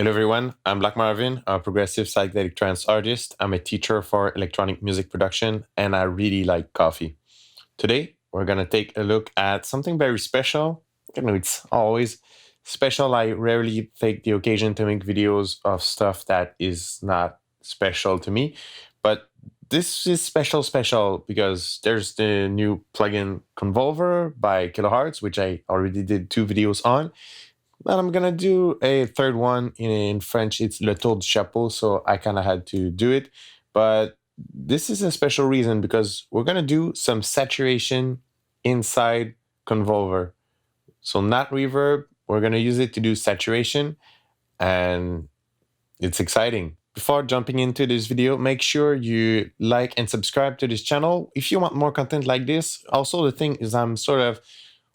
Hello everyone, I'm Black Marvin, a progressive psychedelic trance artist. I'm a teacher for electronic music production and I really like coffee. Today, we're gonna take a look at something very special. It's always special. I rarely take the occasion to make videos of stuff that is not special to me, but this is special because there's the new plugin Convolver by Kilohearts, which I already did 2 videos on. And I'm gonna do a third one in French. It's Le Tour du Chapeau, so I kind of had to do it. But this is a special reason because we're gonna do some saturation inside Convolver. So not reverb. We're gonna use it to do saturation, and it's exciting. Before jumping into this video, make sure you like and subscribe to this channel if you want more content like this. Also, the thing is, I'm sort of,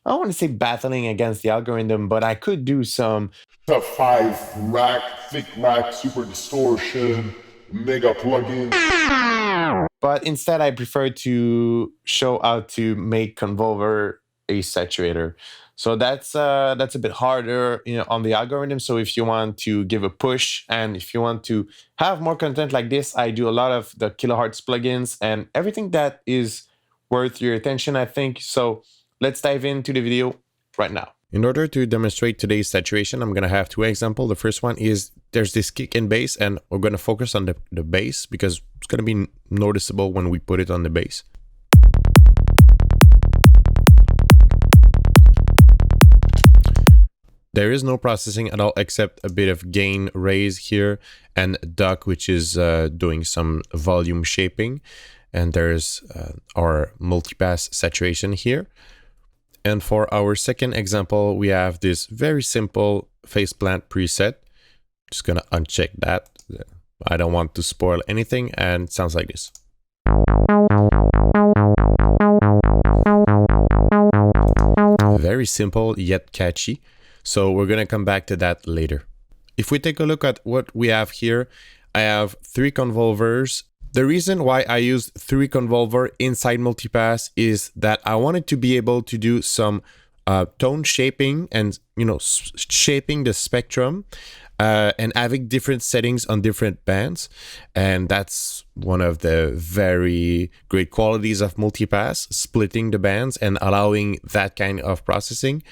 I don't want to say battling against the algorithm, but I could do some Top 5 rack, thick rack, super distortion, mega plugin. but instead I prefer to show how to make Convolver a saturator. So that's a bit harder, on the algorithm. So if you want to give a push and if you want to have more content like this, I do a lot of the Kilohearts plugins and everything that is worth your attention, I think. So let's dive into the video right now. In order to demonstrate today's saturation, I'm going to have 2 examples. The first one is there's this kick and bass, and we're going to focus on the bass because it's going to be noticeable when we put it on the bass. There is no processing at all except a bit of gain raise here and duck, which is doing some volume shaping. And there's our multipass saturation here. And for our second example, we have this very simple faceplant preset. Just gonna uncheck that. I don't want to spoil anything, and it sounds like this. Very simple yet catchy. So we're gonna come back to that later. If we take a look at what we have here, I have 3 convolvers. The reason why I used 3 convolver inside Multipass is that I wanted to be able to do some tone shaping and, shaping the spectrum and having different settings on different bands. And that's one of the very great qualities of Multipass, splitting the bands and allowing that kind of processing.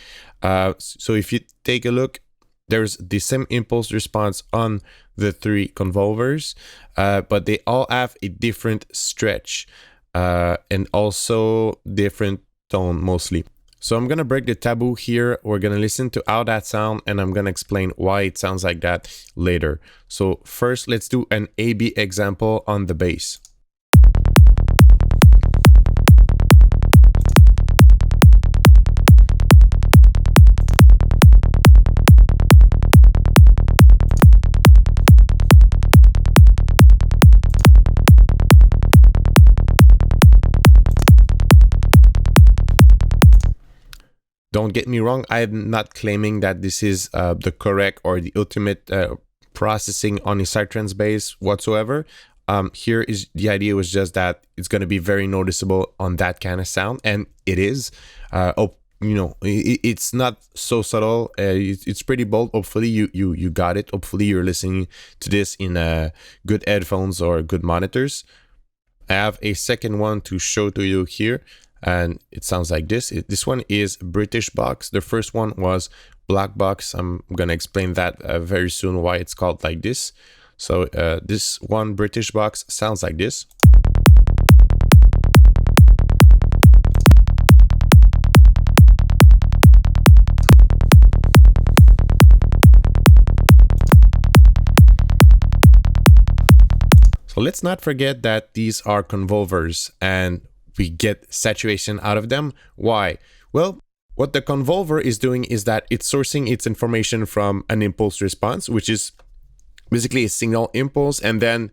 So if you take a look, there's the same impulse response on the 3 convolvers, but they all have a different stretch and also different tone mostly. So I'm gonna break the taboo here. We're gonna listen to how that sounds, and I'm gonna explain why it sounds like that later. So first, let's do an A/B example on the bass. Don't get me wrong, I'm not claiming that this is the correct or the ultimate processing on a psytrance bass whatsoever. Here is the idea was just that it's going to be very noticeable on that kind of sound, and it is. It's not so subtle. It's pretty bold. Hopefully you got it. Hopefully you're listening to this in good headphones or good monitors. I have a second one to show to you here. And it sounds like this. This one is Britishbox. The first one was Blackbox. I'm going to explain that very soon why it's called like this. So this one, Britishbox, sounds like this. So let's not forget that these are convolvers and we get saturation out of them. Why? Well, what the convolver is doing is that it's sourcing its information from an impulse response, which is basically a signal impulse. And then,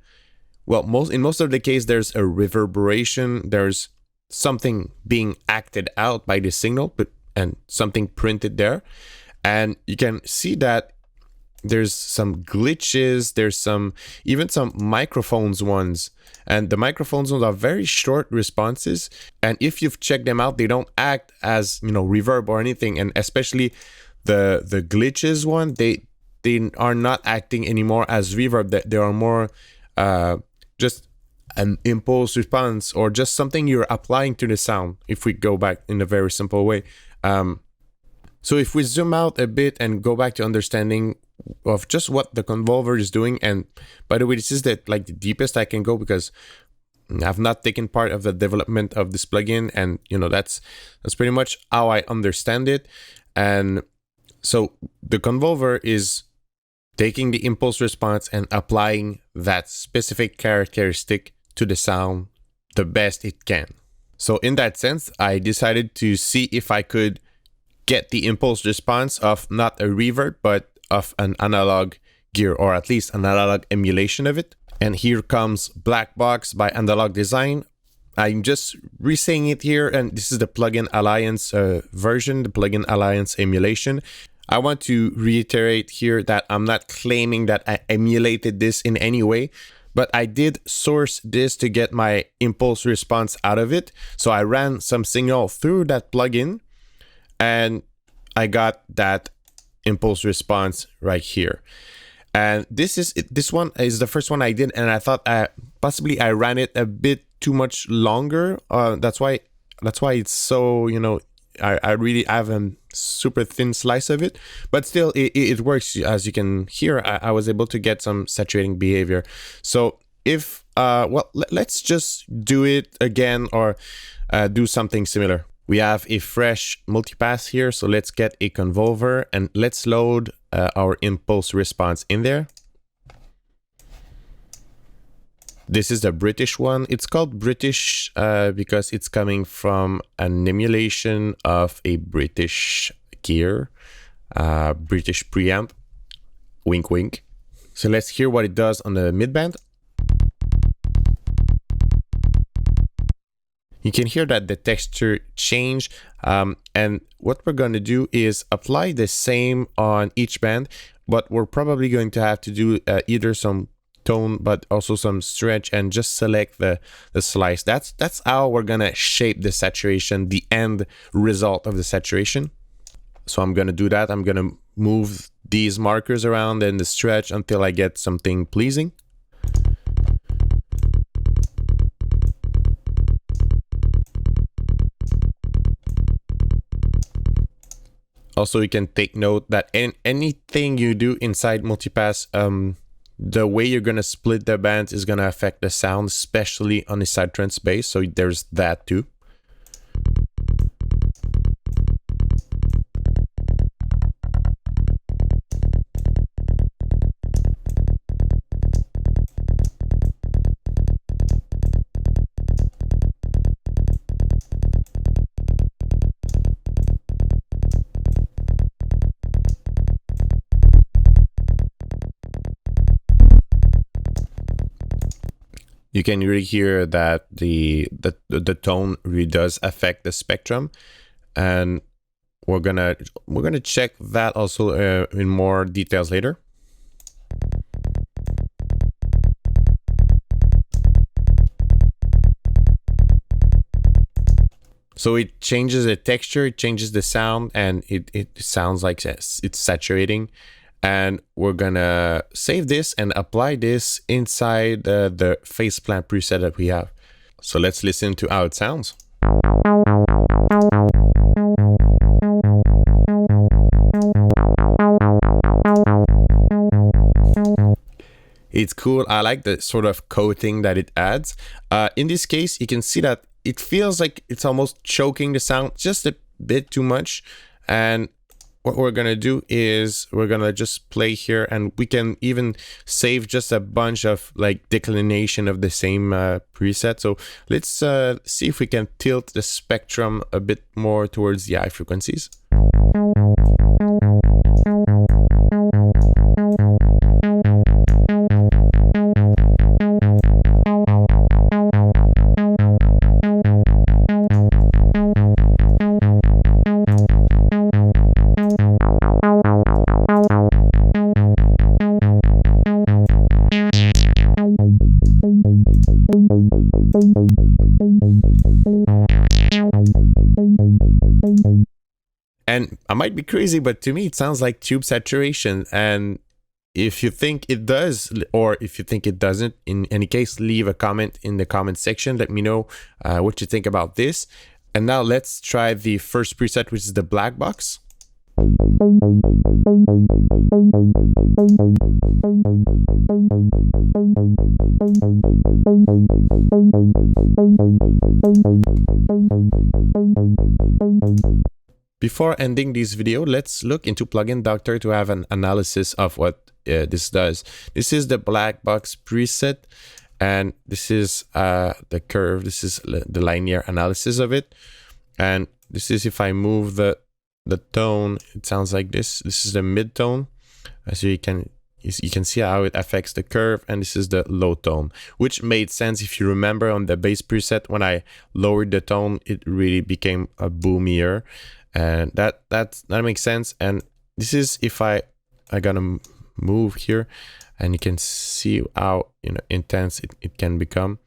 well, in most of the case, there's a reverberation. There's something being acted out by the signal, and something printed there. And you can see that there's some glitches, there's even some microphones ones, and the microphones ones are very short responses, and if you've checked them out, they don't act as reverb or anything. And especially the glitches one, they are not acting anymore as reverb. That they are more just an impulse response, or just something you're applying to the sound, if we go back in a very simple way. So if we zoom out a bit and go back to understanding of just what the Convolver is doing, and by the way, this is the deepest I can go, because I've not taken part of the development of this plugin, and that's pretty much how I understand it. And so the Convolver is taking the impulse response and applying that specific characteristic to the sound the best it can. So in that sense, I decided to see if I could get the impulse response of not a reverb, but of an analog gear, or at least an analog emulation of it. And here comes Blackbox by Analog Design. I'm just re-saying it here, and this is the Plugin Alliance version, the Plugin Alliance emulation. I want to reiterate here that I'm not claiming that I emulated this in any way, but I did source this to get my impulse response out of it. So I ran some signal through that plugin, and I got that impulse response right here. And this one is the first one I did, and I thought possibly I ran it a bit too much longer. That's why it's so, I really have a super thin slice of it, but still it works. As you can hear, I was able to get some saturating behavior. So if let's just do it again, or do something similar. We have a fresh multipass here, so let's get a Convolver and let's load our impulse response in there. This is the British one. It's called British because it's coming from an emulation of a British gear, British preamp. Wink, wink. So let's hear what it does on the midband. You can hear that the texture change, and what we're going to do is apply the same on each band, but we're probably going to have to do either some tone, but also some stretch, and just select the slice. That's how we're going to shape the saturation, the end result of the saturation. So I'm going to do that. I'm going to move these markers around and the stretch until I get something pleasing. Also, you can take note that anything you do inside Multipass, the way you're going to split the bands is going to affect the sound, especially on the sidetrance bass. So there's that too. You can really hear that the tone really does affect the spectrum, and we're gonna check that also in more details later. So it changes the texture, it changes the sound, and it sounds like it's saturating. And we're gonna save this and apply this inside the faceplant preset that we have. So let's listen to how it sounds. It's cool. I like the sort of coating that it adds. In this case, you can see that it feels like it's almost choking the sound just a bit too much. And what we're gonna do is we're gonna just play here, and we can even save just a bunch of like declination of the same preset. So let's see if we can tilt the spectrum a bit more towards the high frequencies. And I might be crazy, but to me it sounds like tube saturation, and if you think it does, or if you think it doesn't, in any case, leave a comment in the comment section. Let me know what you think about this. And now let's try the first preset, which is the black box. Before ending this video, let's look into Plugin Doctor to have an analysis of what this does. This is the black box preset, and this is the curve. This is the linear analysis of it. And this is if I move the tone, it sounds like this. This is the mid tone. So you can see how it affects the curve, and this is the low tone, which made sense if you remember on the bass preset. When I lowered the tone, it really became a boomier, and that makes sense. And this is if I gotta move here, and you can see how intense it can become.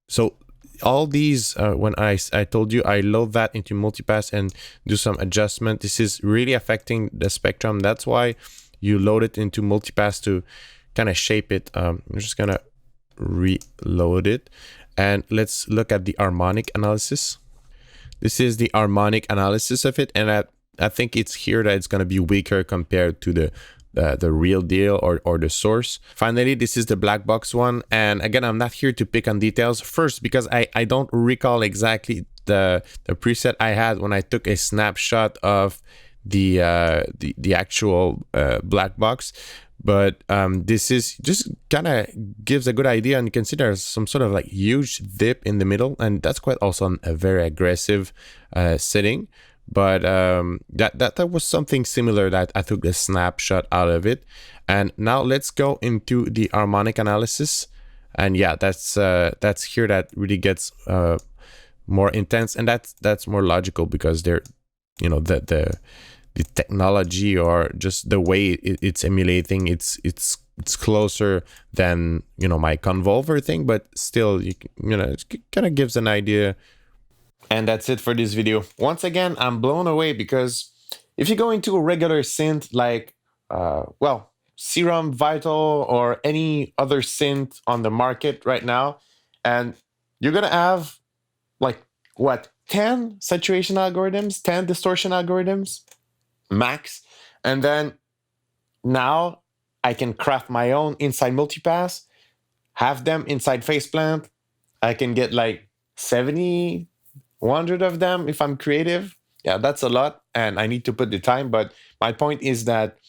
So all these, when I told you I load that into Multipass and do some adjustment, this is really affecting the spectrum. That's why you load it into Multipass to kind of shape it. I'm just gonna reload it, and let's look at the harmonic analysis. This is the harmonic analysis of it, and I think it's here that it's gonna be weaker compared to the real deal or the source. Finally, this is the black box one, and again, I'm not here to pick on details. First, because I don't recall exactly the preset I had when I took a snapshot of the actual black box, but this is just kind of gives a good idea, and you can see there's some sort of like huge dip in the middle, and that's quite also a very aggressive setting. But that was something similar that I took a snapshot out of it. And now let's go into the harmonic analysis. And yeah, that's here that really gets more intense, and that's more logical because they're the technology, or just the way it's emulating, it's closer than my Convolver thing, but still it kind of gives an idea. And that's it for this video. Once again, I'm blown away because if you go into a regular synth like, Serum, Vital, or any other synth on the market right now, and you're gonna have like, what, 10 saturation algorithms, 10 distortion algorithms, max. And then now I can craft my own inside Multipass, have them inside Faceplant. I can get like 70, 100 of them if I'm creative. Yeah, that's a lot, and I need to put the time. But my point is that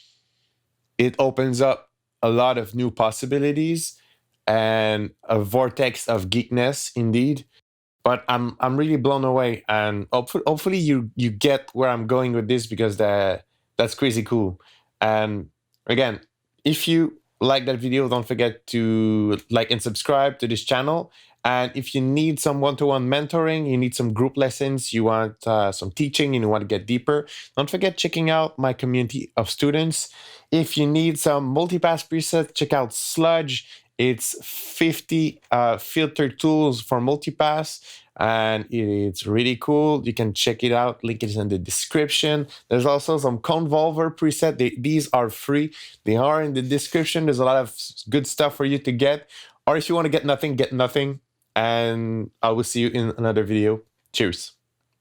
it opens up a lot of new possibilities and a vortex of geekness indeed. But I'm really blown away, and hopefully you get where I'm going with this, because that's crazy cool. And again, if you like that video, don't forget to like and subscribe to this channel. And if you need some one-to-one mentoring, you need some group lessons, you want some teaching, and you want to get deeper, don't forget checking out my community of students. If you need some Multipass presets, check out Sludge. It's 50 filter tools for Multipass, and it's really cool. You can check it out. Link is in the description. There's also some Convolver preset. These are free. They are in the description. There's a lot of good stuff for you to get. Or if you want to get nothing, get nothing. And I will see you in another video. Cheers.